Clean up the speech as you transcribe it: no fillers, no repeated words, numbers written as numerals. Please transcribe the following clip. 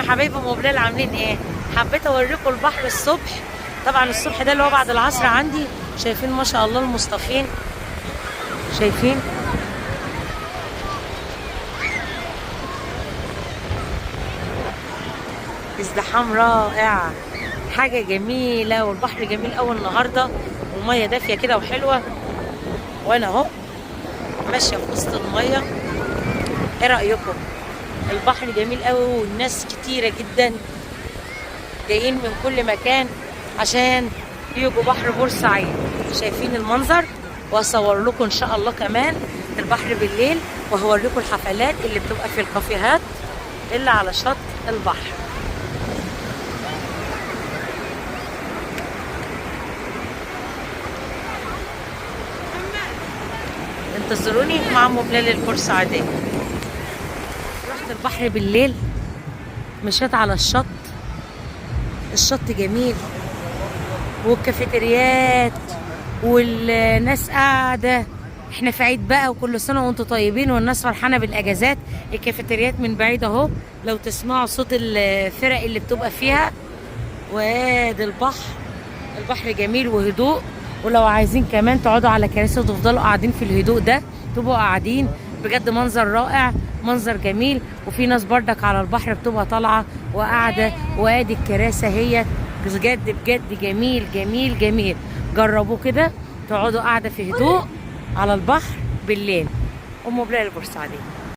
حبايبي ام بلال، عاملين ايه؟ حبيت اوريكم البحر الصبح. طبعا الصبح ده اللي هو بعد العصر عندي. شايفين ما شاء الله المصطفين؟ شايفين؟ ازدحام رائع، حاجة جميلة، والبحر جميل قوي النهارده، والمية دافية كده وحلوة، وانا اهو ماشية في وسط المية. ايه رأيكم؟ البحر جميل قوي، والناس كتيرة جدا جايين من كل مكان عشان يجوا بحر بورسعيد. شايفين المنظر؟ واصور لكم ان شاء الله كمان البحر بالليل، وهوريكم الحفلات اللي بتبقى في الكافيهات اللي على شط البحر. انتظروني مع ام بلال البورسعيدية. رحت البحر بالليل، مشيت على الشط. الشط جميل، والكافيتريات والناس قاعدة. احنا في عيد بقى، وكل سنة وانتم طيبين، والناس فرحانة بالاجازات. الكافيتريات من بعيد اهو، لو تسمعوا صوت الفرق اللي بتبقى فيها. وادي البحر، البحر جميل وهدوء. ولو عايزين كمان تقعدوا على كراسي وتفضلوا قاعدين في الهدوء ده، تبقوا قاعدين. بجد منظر رائع، منظر جميل. وفي ناس بردك على البحر بتبقى طالعة وقاعدة، وادي الكراسي هي. بجد بجد جميل جميل جميل. جربوا كده، تقعدوا قاعدة في هدوء على البحر بالليل. ام بلال البورسعيدية.